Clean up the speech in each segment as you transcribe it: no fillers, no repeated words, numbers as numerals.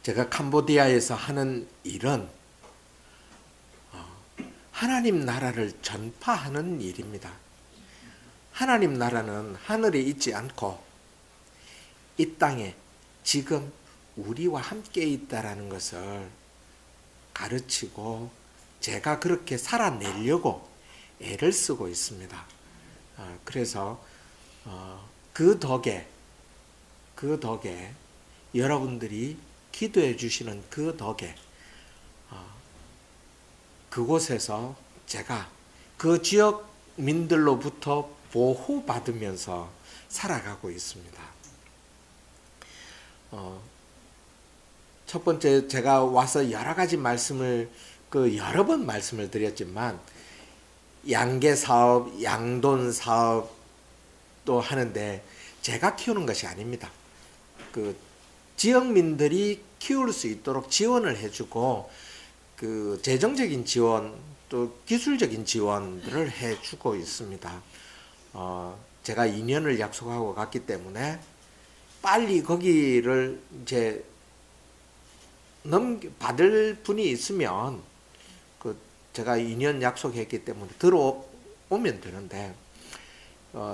제가 캄보디아에서 하는 일은 하나님 나라를 전파하는 일입니다. 하나님 나라는 하늘에 있지 않고 이 땅에 지금 우리와 함께 있다라는 것을 가르치고 제가 그렇게 살아내려고 애를 쓰고 있습니다. 그래서 그 덕에 여러분들이 기도해 주시는 그 덕에 그곳에서 제가 그 지역민들로부터 보호받으면서 살아가고 있습니다. 첫 번째 제가 와서 여러 가지 말씀을 여러 번 말씀을 드렸지만 양계 사업, 양돈 사업도 하는데 제가 키우는 것이 아닙니다. 그 지역민들이 키울 수 있도록 지원을 해주고 그 재정적인 지원 또 기술적인 지원들을 해주고 있습니다. 제가 2년을 약속하고 갔기 때문에 빨리 거기를 이제 받을 분이 있으면 제가 2년 약속했기 때문에 들어오면 되는데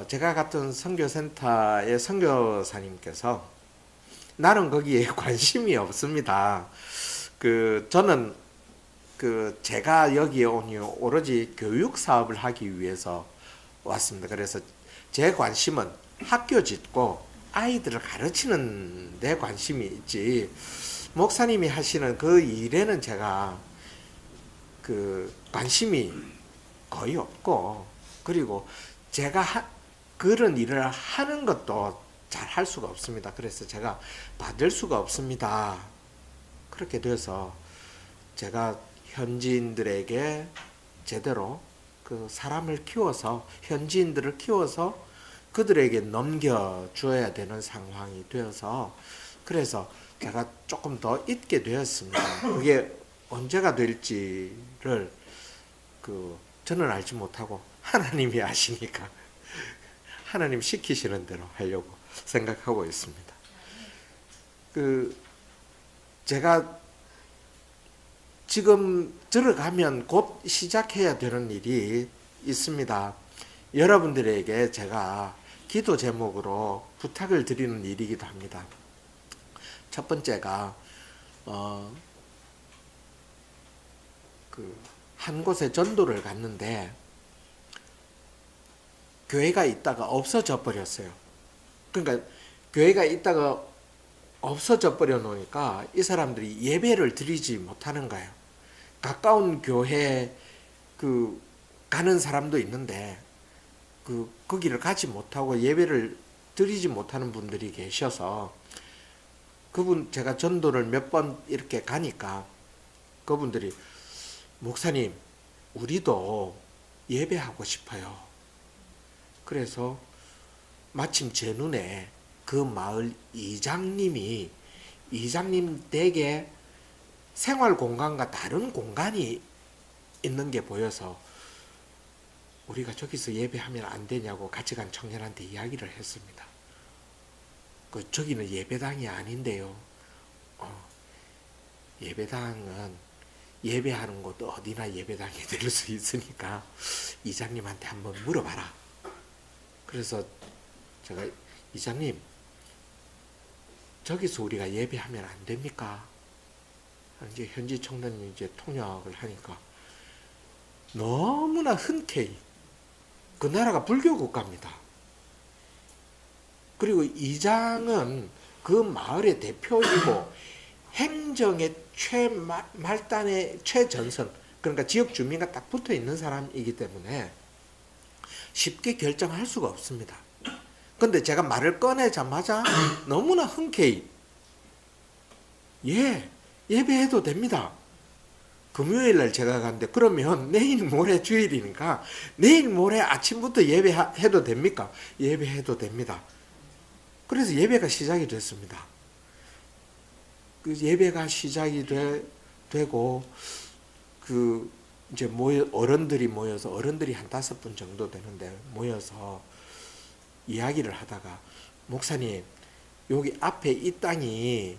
제가 갔던 선교센터의 선교사님께서 나는 거기에 관심이 없습니다. 저는 제가 여기에 온 이유 오로지 교육 사업을 하기 위해서 왔습니다. 그래서 제 관심은 학교 짓고 아이들을 가르치는 데 관심이 있지 목사님이 하시는 그 일에는 제가 관심이 거의 없고 그리고 제가 그런 일을 하는 것도 잘 할 수가 없습니다. 그래서 제가 받을 수가 없습니다. 그렇게 돼서 제가 현지인들에게 제대로 사람을 키워서 현지인들을 키워서 그들에게 넘겨줘야 되는 상황이 되어서 그래서 제가 조금 더 있게 되었습니다. 그게 언제가 될지를 저는 알지 못하고 하나님이 아시니까 하나님 시키시는 대로 하려고 생각하고 있습니다. 제가 지금 들어가면 곧 시작해야 되는 일이 있습니다. 여러분들에게 제가 기도 제목으로 부탁을 드리는 일이기도 합니다. 첫 번째가 한 곳에 전도를 갔는데 교회가 있다가 없어져 버렸어요. 그러니까 교회가 있다가 없어져 버려 놓으니까 이 사람들이 예배를 드리지 못하는 거예요. 가까운 교회 가는 사람도 있는데 거기를 가지 못하고 예배를 드리지 못하는 분들이 계셔서 제가 전도를 몇 번 이렇게 가니까 그분들이 목사님 우리도 예배하고 싶어요. 그래서 마침 제 눈에 그 마을 이장님 댁에 생활 공간과 다른 공간이 있는 게 보여서 우리가 저기서 예배하면 안 되냐고 같이 간 청년한테 이야기를 했습니다. 저기는 예배당이 아닌데요. 예배당은 예배하는 곳 어디나 예배당이 될 수 있으니까 이장님한테 한번 물어봐라. 그래서 제가 이장님 저기서 우리가 예배하면 안 됩니까? 이제 현지 청년이 이제 통역을 하니까 너무나 흔쾌히 그 나라가 불교 국가입니다. 그리고 이장은 그 마을의 대표이고 행정의 최말단의 최전선 그러니까 지역 주민과 딱 붙어 있는 사람이기 때문에 쉽게 결정할 수가 없습니다. 근데 제가 말을 꺼내자마자 너무나 흔쾌히 예배해도 됩니다. 금요일날 제가 갔는데 그러면 내일 모레 주일이니까 내일 모레 아침부터 예배해도 됩니까? 예배해도 됩니다. 그래서 예배가 시작이 됐습니다. 예배가 시작이 되고 이제 어른들이 모여서 어른들이 한 5분 정도 되는데 모여서 이야기를 하다가 목사님 여기 앞에 이 땅이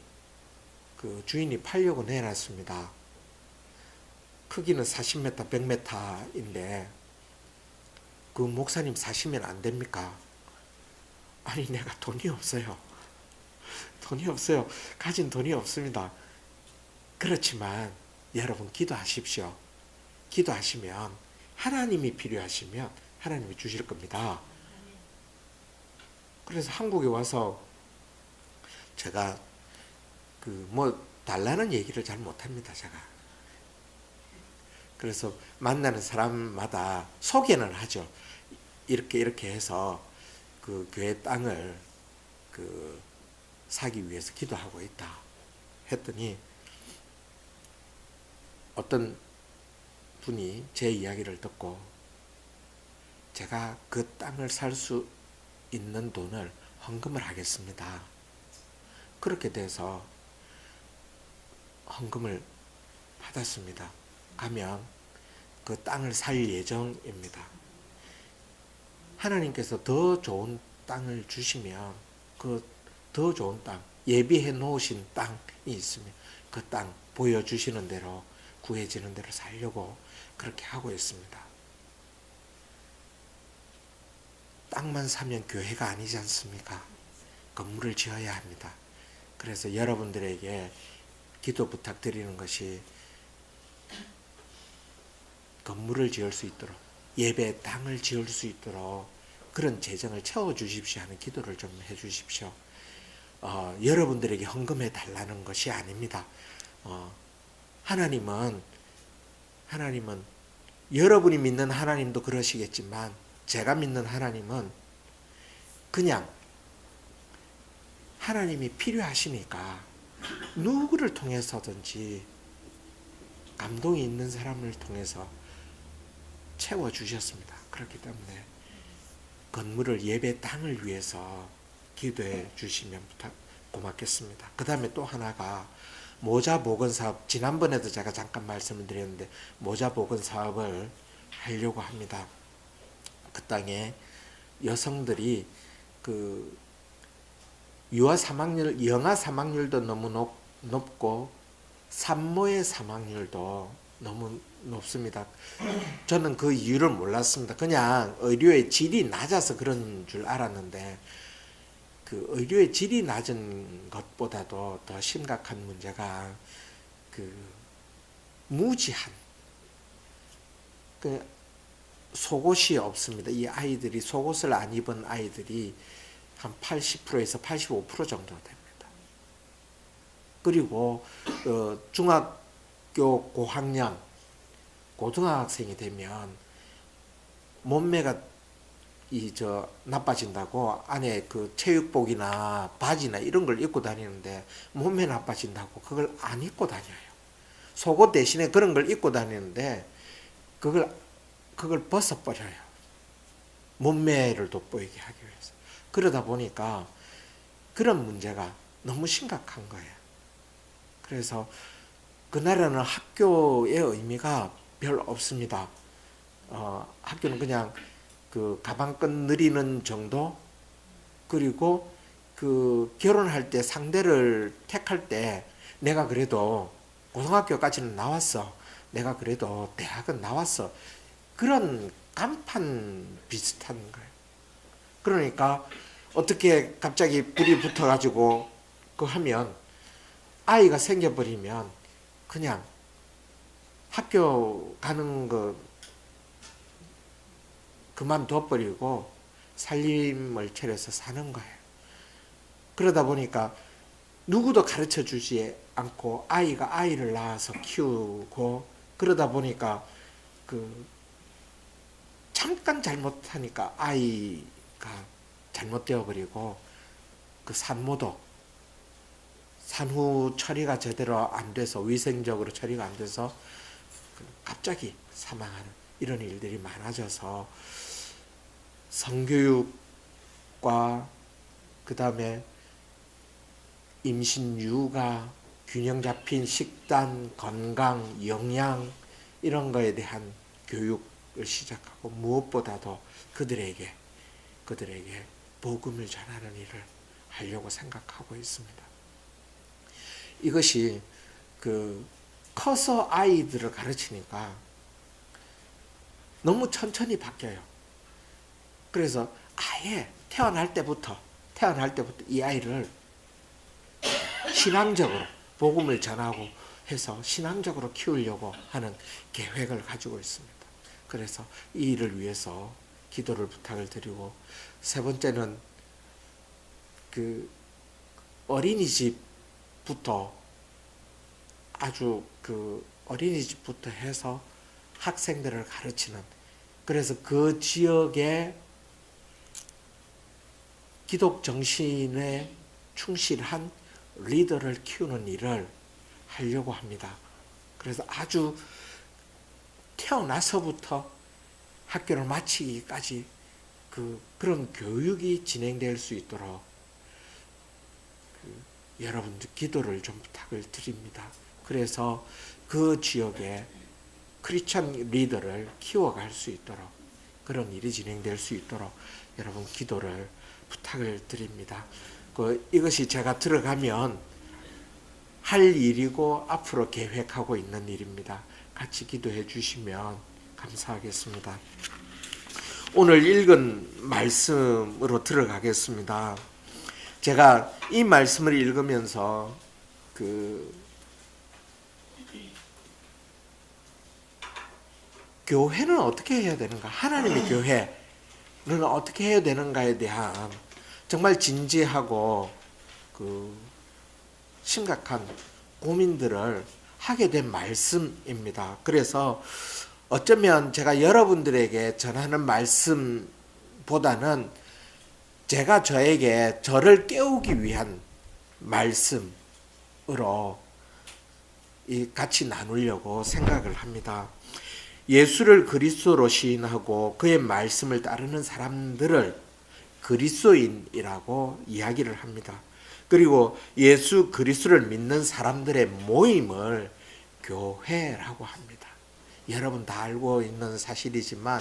그 주인이 팔려고 내놨습니다. 크기는 40m, 100m인데 그 목사님 사시면 안 됩니까? 아니 내가 돈이 없어요. 돈이 없어요. 가진 돈이 없습니다. 그렇지만 여러분 기도하십시오. 기도하시면 하나님이 필요하시면 하나님이 주실 겁니다. 그래서 한국에 와서 제가 그 뭐 달라는 얘기를 잘 못합니다. 제가. 그래서 만나는 사람마다 소개는 하죠. 이렇게 해서 그 교회 땅을 그 사기 위해서 기도하고 있다 했더니 어떤 분이 제 이야기를 듣고 제가 그 땅을 살 수 있는 돈을 헌금을 하겠습니다. 그렇게 돼서 헌금을 받았습니다. 가면 그 땅을 살 예정입니다. 하나님께서 더 좋은 땅을 주시면 그 더 좋은 땅, 예비해 놓으신 땅이 있으면 그 땅 보여주시는 대로 구해지는 대로 살려고 그렇게 하고 있습니다. 땅만 사면 교회가 아니지 않습니까? 건물을 지어야 합니다. 그래서 여러분들에게 기도 부탁드리는 것이 건물을 지을 수 있도록 예배 땅을 지을 수 있도록 그런 재정을 채워주십시오 하는 기도를 좀 해주십시오. 여러분들에게 헌금해 달라는 것이 아닙니다. 하나님은 여러분이 믿는 하나님도 그러시겠지만 제가 믿는 하나님은 그냥 하나님이 필요하시니까 누구를 통해서든지 감동이 있는 사람을 통해서 채워주셨습니다. 그렇기 때문에 건물을 예배 땅을 위해서 기도해 주시면 고맙겠습니다. 그 다음에 또 하나가 모자 보건 사업, 지난번에도 제가 잠깐 말씀을 드렸는데 모자 보건 사업을 하려고 합니다. 그 땅에 여성들이 그 유아 사망률, 영아 사망률도 너무 높고 산모의 사망률도 너무 높습니다. 저는 그 이유를 몰랐습니다. 그냥 의료의 질이 낮아서 그런 줄 알았는데 그 의료의 질이 낮은 것보다도 더 심각한 문제가 그 무지한 그 속옷이 없습니다. 이 아이들이 속옷을 안 입은 아이들이 한 80%에서 85% 정도 됩니다. 그리고 중학교 고학년, 고등학생이 되면 몸매가 나빠진다고 안에 그 체육복이나 바지나 이런 걸 입고 다니는데 몸매 나빠진다고 그걸 안 입고 다녀요. 속옷 대신에 그런 걸 입고 다니는데 그걸 벗어버려요. 몸매를 돋보이게 하기 위해서. 그러다 보니까 그런 문제가 너무 심각한 거예요. 그래서 그 나라는 학교의 의미가 별 없습니다. 학교는 그냥 그 가방끈 느리는 정도, 그리고 그 결혼할 때 상대를 택할 때 내가 그래도 고등학교까지는 나왔어, 내가 그래도 대학은 나왔어, 그런 간판 비슷한 거예요. 그러니까 어떻게 갑자기 불이 붙어가지고 그 하면 아이가 생겨버리면 그냥 학교 가는 거 그만둬버리고 살림을 차려서 사는 거예요. 그러다 보니까 누구도 가르쳐 주지 않고 아이가 아이를 낳아서 키우고, 그러다 보니까 그 잠깐 잘못하니까 아이가 잘못되어 버리고 그 산모도 산후 처리가 제대로 안 돼서, 위생적으로 처리가 안 돼서 갑자기 사망하는 이런 일들이 많아져서 성교육과 그 다음에 임신, 육아, 균형 잡힌 식단, 건강, 영양 이런 거에 대한 교육을 시작하고, 무엇보다도 그들에게 복음을 전하는 일을 하려고 생각하고 있습니다. 이것이 커서 아이들을 가르치니까 너무 천천히 바뀌어요. 그래서 아예 태어날 때부터 이 아이를 신앙적으로 복음을 전하고 해서 신앙적으로 키우려고 하는 계획을 가지고 있습니다. 그래서 이 일을 위해서 기도를 부탁을 드리고, 세 번째는 어린이집부터 어린이집부터 해서 학생들을 가르치는, 그래서 그 지역의 기독 정신에 충실한 리더를 키우는 일을 하려고 합니다. 그래서 아주 태어나서부터 학교를 마치기까지 그런 교육이 진행될 수 있도록 여러분들 기도를 좀 부탁을 드립니다. 그래서 그 지역에 크리스찬 리더를 키워갈 수 있도록, 그런 일이 진행될 수 있도록 여러분 기도를 부탁을 드립니다. 이것이 제가 들어가면 할 일이고 앞으로 계획하고 있는 일입니다. 같이 기도해 주시면 감사하겠습니다. 오늘 읽은 말씀으로 들어가겠습니다. 제가 이 말씀을 읽으면서 교회는 어떻게 해야 되는가, 하나님의 교회는 어떻게 해야 되는가에 대한 정말 진지하고 심각한 고민들을 하게 된 말씀입니다. 그래서 어쩌면 제가 여러분들에게 전하는 말씀보다는 제가 저를 깨우기 위한 말씀으로 같이 나누려고 생각을 합니다. 예수를 그리스도로 시인하고 그의 말씀을 따르는 사람들을 그리스도인이라고 이야기를 합니다. 그리고 예수 그리스도를 믿는 사람들의 모임을 교회라고 합니다. 여러분 다 알고 있는 사실이지만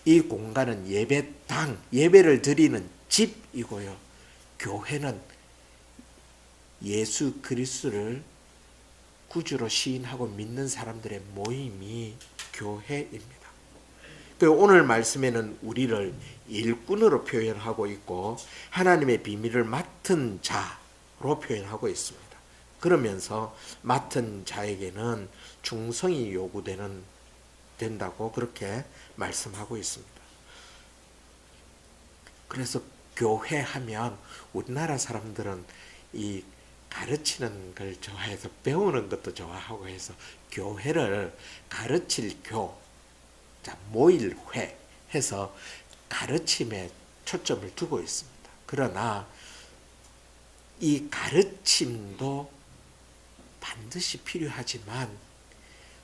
이 공간은 예배당, 예배를 드리는 집이고요. 교회는 예수 그리스도를 구주로 시인하고 믿는 사람들의 모임이 교회입니다. 오늘 말씀에는 우리를 일꾼으로 표현하고 있고 하나님의 비밀을 맡은 자로 표현하고 있습니다. 그러면서 맡은 자에게는 충성이 된다고 그렇게 말씀하고 있습니다. 그래서 교회 하면 우리나라 사람들은 이 가르치는 걸 좋아해서 배우는 것도 좋아하고 해서 교회를 가르칠 모일 회 해서 가르침에 초점을 두고 있습니다. 그러나 이 가르침도 반드시 필요하지만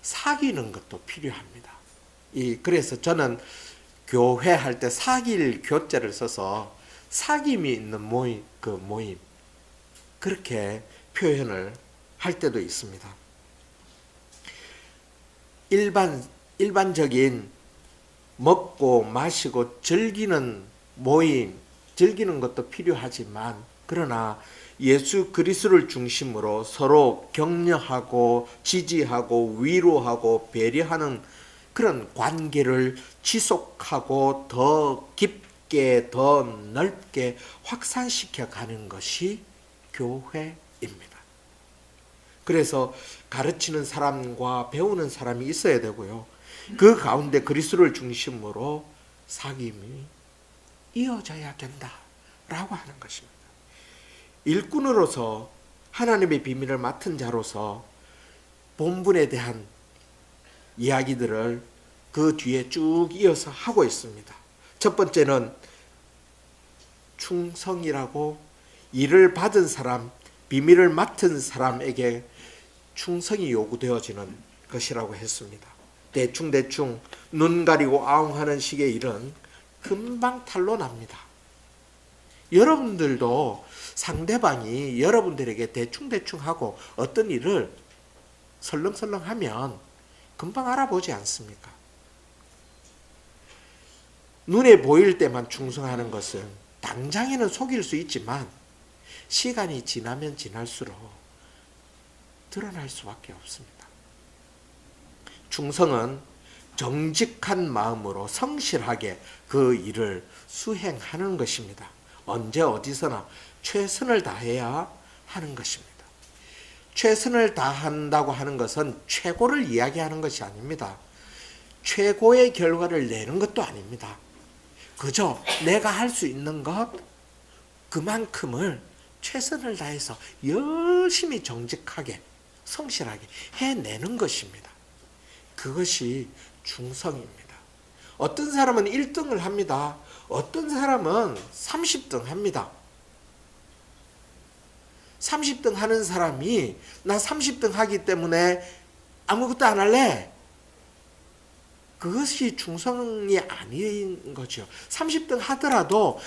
사귀는 것도 필요합니다. 그래서 저는 교회 할 때 사귈 교자를 써서 사귐이 있는 모임, 그렇게 표현을 할 때도 있습니다. 일반적인 먹고 마시고 즐기는 모임, 즐기는 것도 필요하지만 그러나 예수 그리스도를 중심으로 서로 격려하고 지지하고 위로하고 배려하는 그런 관계를 지속하고 더 깊게 더 넓게 확산시켜 가는 것이 교회입니다. 그래서 가르치는 사람과 배우는 사람이 있어야 되고요. 그 가운데 그리스도를 중심으로 사귐이 이어져야 된다라고 하는 것입니다. 일꾼으로서 하나님의 비밀을 맡은 자로서 본분에 대한 이야기들을 그 뒤에 쭉 이어서 하고 있습니다. 첫 번째는 충성이라고, 일을 받은 사람, 비밀을 맡은 사람에게 충성이 요구되어지는 것이라고 했습니다. 대충 눈 가리고 아웅하는 식의 일은 금방 탄로납니다. 여러분들도 상대방이 여러분들에게 대충하고 어떤 일을 설렁설렁하면 금방 알아보지 않습니까? 눈에 보일 때만 충성하는 것은 당장에는 속일 수 있지만 시간이 지나면 지날수록 드러날 수밖에 없습니다. 충성은 정직한 마음으로 성실하게 그 일을 수행하는 것입니다. 언제 어디서나 최선을 다해야 하는 것입니다. 최선을 다한다고 하는 것은 최고를 이야기하는 것이 아닙니다. 최고의 결과를 내는 것도 아닙니다. 그저 내가 할 수 있는 것 그만큼을 최선을 다해서 열심히 정직하게 성실하게 해내는 것입니다. 그것이 충성입니다. 어떤 사람은 1등을 합니다. 어떤 사람은 30등 합니다. 30등 하는 사람이 나 30등 하기 때문에 아무것도 안 할래. 그것이 충성이 아닌 거죠. 30등 하더라도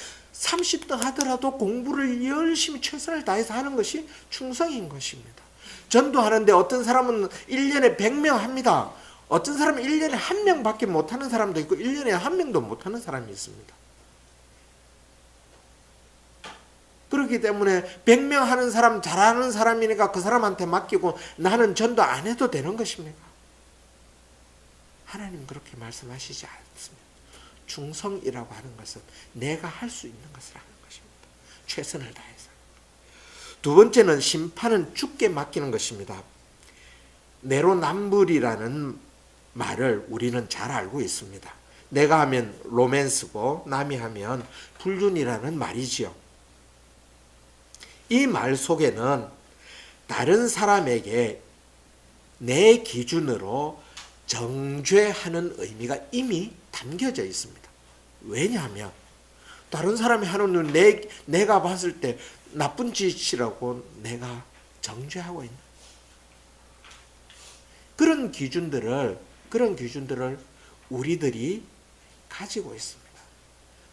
공부를 열심히 최선을 다해서 하는 것이 충성인 것입니다. 전도하는데 어떤 사람은 1년에 100명 합니다. 어떤 사람은 1년에 1명밖에 못하는 사람도 있고 1년에 1명도 못하는 사람이 있습니다. 그렇기 때문에 100명 하는 사람 잘하는 사람이니까 그 사람한테 맡기고 나는 전도 안 해도 되는 것입니까? 하나님 그렇게 말씀하시지 않습니다. 충성이라고 하는 것은 내가 할 수 있는 것을 하는 것입니다. 최선을 다해서. 두 번째는 심판은 주께 맡기는 것입니다. 내로남불이라는 말을 우리는 잘 알고 있습니다. 내가 하면 로맨스고 남이 하면 불륜이라는 말이지요. 이 말 속에는 다른 사람에게 내 기준으로 정죄하는 의미가 이미 담겨져 있습니다. 왜냐하면 다른 사람이 하는 내가 봤을 때 나쁜 짓이라고 내가 정죄하고 있는 그런 기준들을 우리들이 가지고 있습니다.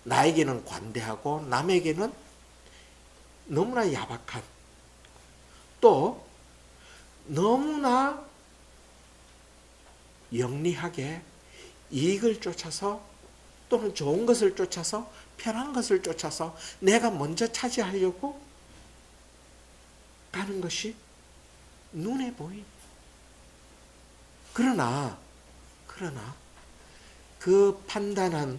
나에게는 관대하고 남에게는 너무나 야박한, 또 너무나 영리하게 이익을 쫓아서 또는 좋은 것을 쫓아서 편한 것을 쫓아서 내가 먼저 차지하려고 가는 것이 눈에 보입니다. 그러나 그 판단은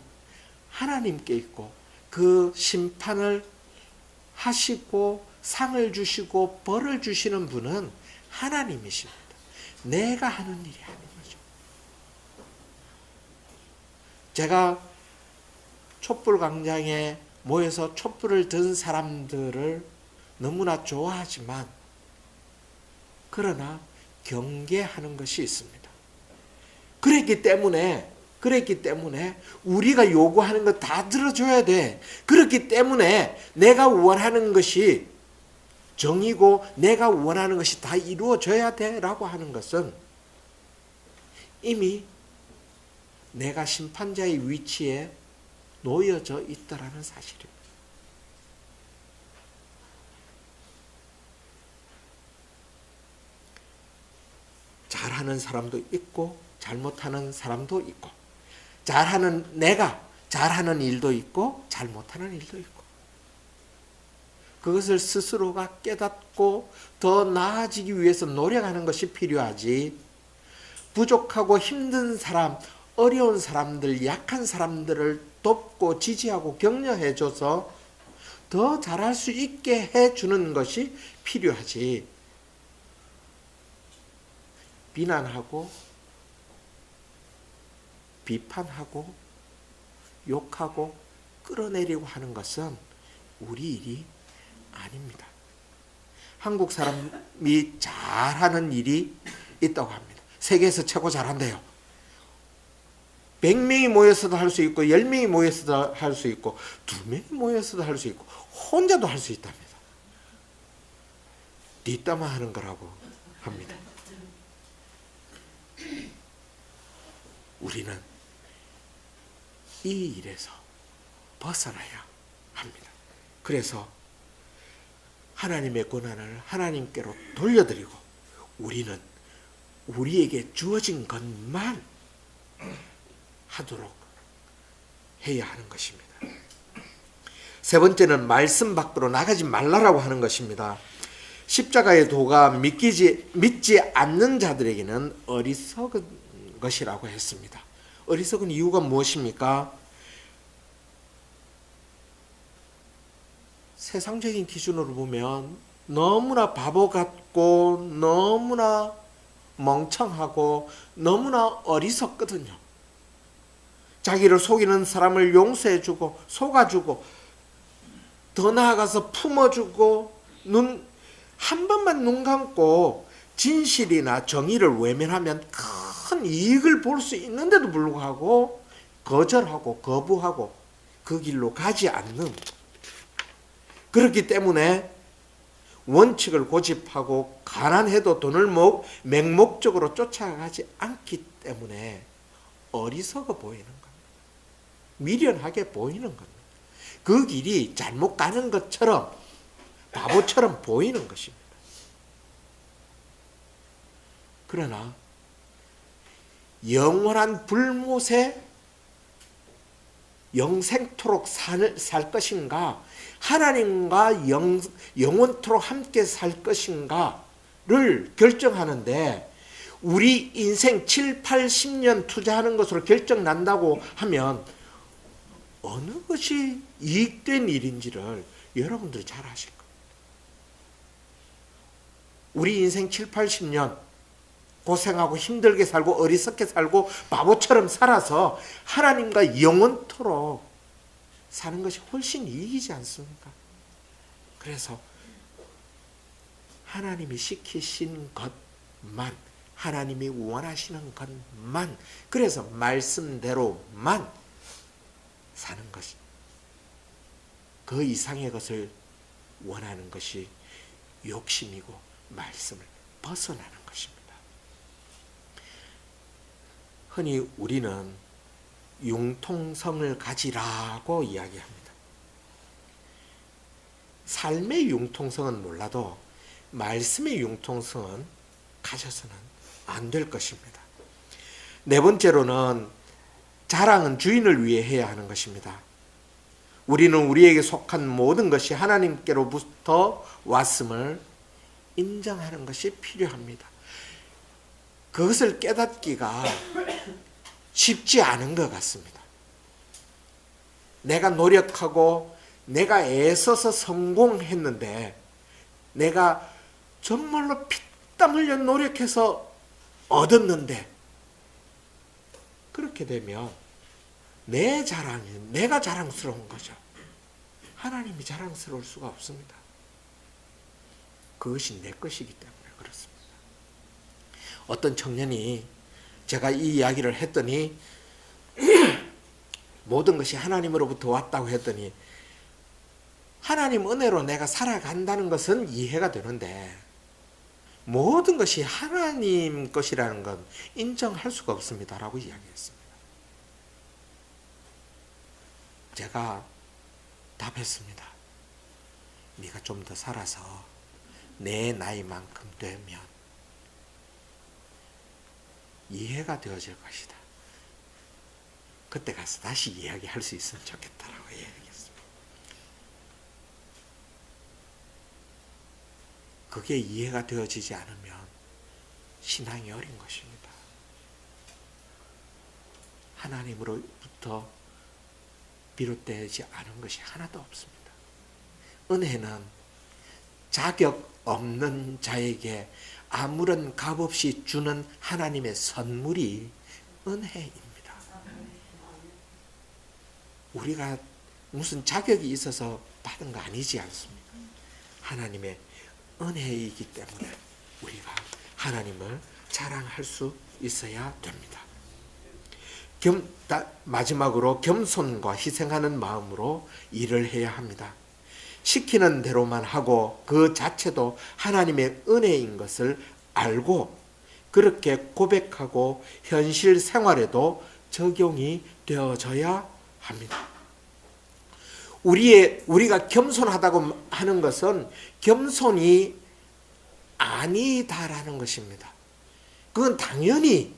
하나님께 있고 그 심판을 하시고 상을 주시고 벌을 주시는 분은 하나님이십니다. 내가 하는 일이 아닌 거죠. 제가 촛불 광장에 모여서 촛불을 든 사람들을 너무나 좋아하지만 그러나 경계하는 것이 있습니다. 그랬기 때문에 우리가 요구하는 거 다 들어줘야 돼. 그렇기 때문에 내가 원하는 것이 정이고 내가 원하는 것이 다 이루어져야 돼 라고 하는 것은 이미 내가 심판자의 위치에 놓여져 있다라는 사실입니다. 잘하는 사람도 있고 잘못하는 사람도 있고 잘하는 일도 있고 잘못하는 일도 있고 그것을 스스로가 깨닫고 더 나아지기 위해서 노력하는 것이 필요하지, 부족하고 힘든 사람, 어려운 사람들, 약한 사람들을 돕고 지지하고 격려해줘서 더 잘할 수 있게 해주는 것이 필요하지, 비난하고 비판하고 욕하고 끌어내리고 하는 것은 우리 일이 아닙니다. 한국 사람이 잘하는 일이 있다고 합니다. 세계에서 최고 잘한대요. 100명이 모여서도 할 수 있고 10명이 모여서도 할 수 있고 2명이 모여서도 할 수 있고 혼자도 할 수 있답니다. 뒷담화 하는 거라고 합니다. 우리는 이 일에서 벗어나야 합니다. 그래서 하나님의 권한을 하나님께로 돌려드리고 우리는 우리에게 주어진 것만 하도록 해야 하는 것입니다. 세 번째는 말씀 밖으로 나가지 말라라고 하는 것입니다. 십자가의 도가 믿지 않는 자들에게는 어리석은 것이라고 했습니다. 어리석은 이유가 무엇입니까? 세상적인 기준으로 보면 너무나 바보 같고 너무나 멍청하고 너무나 어리석거든요. 자기를 속이는 사람을 용서해주고 속아주고 더 나아가서 품어주고 한 번만 눈 감고 진실이나 정의를 외면하면 큰 이익을 볼 수 있는데도 불구하고 거절하고 거부하고 그 길로 가지 않는, 그렇기 때문에 원칙을 고집하고 가난해도 돈을 맹목적으로 쫓아가지 않기 때문에 어리석어 보이는 겁니다. 미련하게 보이는 겁니다. 그 길이 잘못 가는 것처럼 바보처럼 보이는 것입니다. 그러나 영원한 불못에 영생토록 살 것인가, 하나님과 영원토록 함께 살 것인가를 결정하는데, 우리 인생 7, 8, 10년 투자하는 것으로 결정난다고 하면 어느 것이 이익된 일인지를 여러분들이 잘 아실 겁니다. 우리 인생 7, 80년 고생하고 힘들게 살고 어리석게 살고 바보처럼 살아서 하나님과 영원토록 사는 것이 훨씬 이익이지 않습니까? 그래서 하나님이 시키신 것만, 하나님이 원하시는 것만, 그래서 말씀대로만 사는 것이, 그 이상의 것을 원하는 것이 욕심이고 말씀을 벗어나는 것입니다. 흔히 우리는 융통성을 가지라고 이야기합니다. 삶의 융통성은 몰라도 말씀의 융통성은 가져서는 안 될 것입니다. 네 번째로는 자랑은 주인을 위해 해야 하는 것입니다. 우리는 우리에게 속한 모든 것이 하나님께로부터 왔음을 인정하는 것이 필요합니다. 그것을 깨닫기가 쉽지 않은 것 같습니다. 내가 노력하고 내가 애써서 성공했는데, 내가 정말로 피땀 흘려 노력해서 얻었는데, 그렇게 되면 내 자랑이, 내가 자랑스러운 거죠. 하나님이 자랑스러울 수가 없습니다. 그것이 내 것이기 때문에 그렇습니다. 어떤 청년이 제가 이 이야기를 했더니 모든 것이 하나님으로부터 왔다고 했더니, 하나님 은혜로 내가 살아간다는 것은 이해가 되는데 모든 것이 하나님 것이라는 건 인정할 수가 없습니다 라고 이야기했습니다. 제가 답했습니다. 네가 좀 더 살아서 내 나이만큼 되면 이해가 되어질 것이다. 그때 가서 다시 이야기할 수 있으면 좋겠다라고 이야기했습니다. 그게 이해가 되어지지 않으면 신앙이 어린 것입니다. 하나님으로부터 비롯되지 않은 것이 하나도 없습니다. 은혜는 자격 없는 자에게 아무런 값없이 주는 하나님의 선물이 은혜입니다. 우리가 무슨 자격이 있어서 받은 거 아니지 않습니까? 하나님의 은혜이기 때문에 우리가 하나님을 자랑할 수 있어야 됩니다. 마지막으로 겸손과 희생하는 마음으로 일을 해야 합니다. 시키는 대로만 하고 그 자체도 하나님의 은혜인 것을 알고 그렇게 고백하고 현실 생활에도 적용이 되어져야 합니다. 우리가 겸손하다고 하는 것은 겸손이 아니다라는 것입니다. 그건 당연히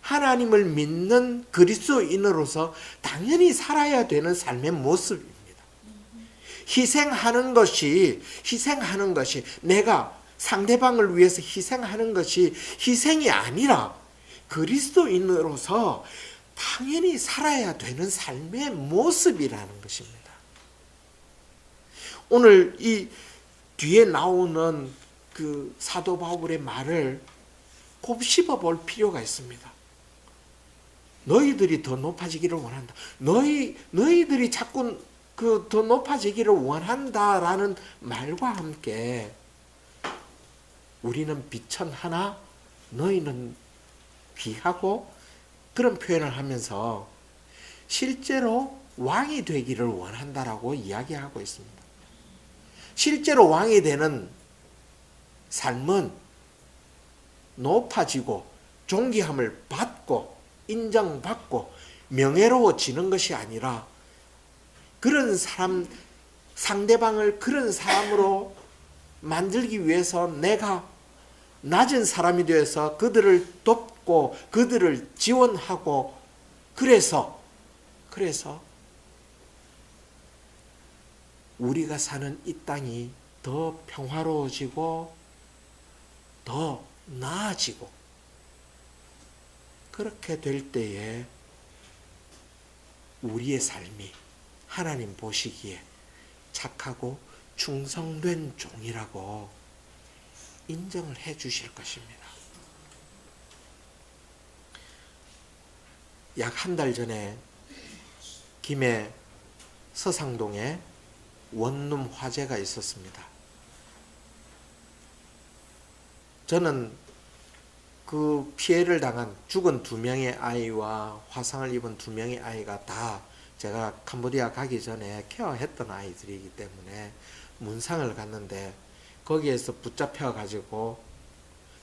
하나님을 믿는 그리스도인으로서 당연히 살아야 되는 삶의 모습입니다. 희생하는 것이 내가 상대방을 위해서 희생하는 것이 희생이 아니라 그리스도인으로서 당연히 살아야 되는 삶의 모습이라는 것입니다. 오늘 이 뒤에 나오는 그 사도 바울의 말을 곱씹어 볼 필요가 있습니다. 너희들이 더 높아지기를 원한다. 너희들이 자꾸 그 더 높아지기를 원한다라는 말과 함께 우리는 비천 하나 너희는 귀하고 그런 표현을 하면서 실제로 왕이 되기를 원한다라고 이야기하고 있습니다. 실제로 왕이 되는 삶은 높아지고 존귀함을 받고 인정받고 명예로워지는 것이 아니라 그런 사람, 상대방을 그런 사람으로 만들기 위해서 내가 낮은 사람이 되어서 그들을 돕고 그들을 지원하고 그래서 우리가 사는 이 땅이 더 평화로워지고 더 나아지고 그렇게 될 때에 우리의 삶이 하나님 보시기에 착하고 충성된 종이라고 인정을 해 주실 것입니다. 약 한 달 전에 김해 서상동에 원룸 화재가 있었습니다. 저는 그 피해를 당한 죽은 2명의 아이와 화상을 입은 2명의 아이가 다 제가 캄보디아 가기 전에 케어했던 아이들이기 때문에 문상을 갔는데 거기에서 붙잡혀 가지고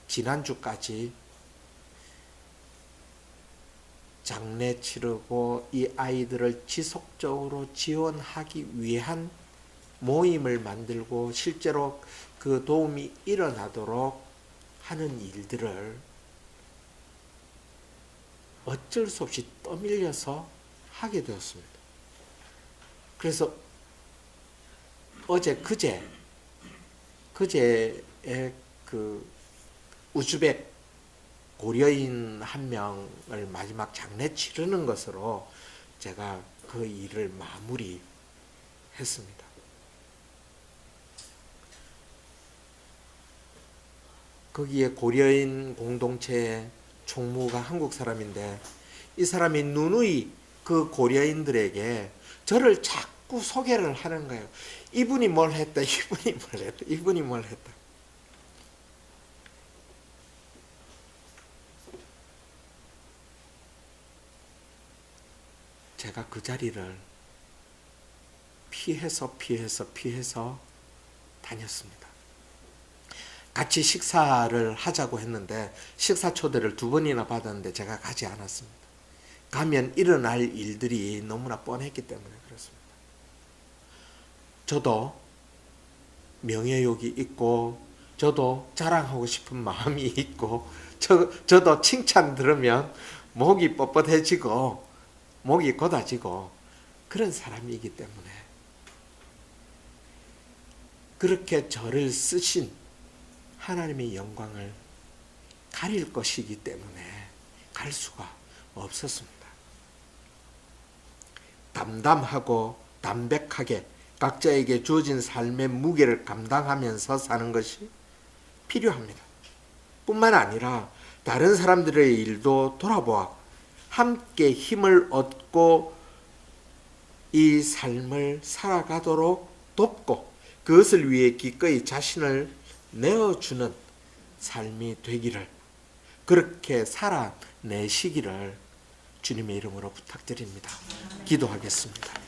지난주까지 장례 치르고 이 아이들을 지속적으로 지원하기 위한 모임을 만들고 실제로 그 도움이 일어나도록 하는 일들을 어쩔 수 없이 떠밀려서 하게 되었습니다. 그래서 그제에 그 우즈벡 고려인 한 명을 마지막 장례 치르는 것으로 제가 그 일을 마무리했습니다. 거기에 고려인 공동체의 총무가 한국 사람인데 이 사람이 누누이 그 고려인들에게 저를 자꾸 소개를 하는 거예요. 이분이 뭘 했다, 이분이 뭘 했다, 이분이 뭘 했다. 제가 그 자리를 피해서 다녔습니다. 같이 식사를 하자고 했는데 식사 초대를 2번이나 받았는데 제가 가지 않았습니다. 가면 일어날 일들이 너무나 뻔했기 때문에 그렇습니다. 저도 명예욕이 있고 저도 자랑하고 싶은 마음이 있고 저도 칭찬 들으면 목이 뻣뻣해지고 목이 곧아지고 그런 사람이기 때문에 그렇게 저를 쓰신 하나님의 영광을 가릴 것이기 때문에 갈 수가 없었습니다. 담담하고 담백하게 각자에게 주어진 삶의 무게를 감당하면서 사는 것이 필요합니다. 뿐만 아니라 다른 사람들의 일도 돌아보아 함께 힘을 얻고 이 삶을 살아가도록 돕고 그것을 위해 기꺼이 자신을 내어주는 삶이 되기를 그렇게 살아내시기를 주님의 이름으로 부탁드립니다. 기도하겠습니다.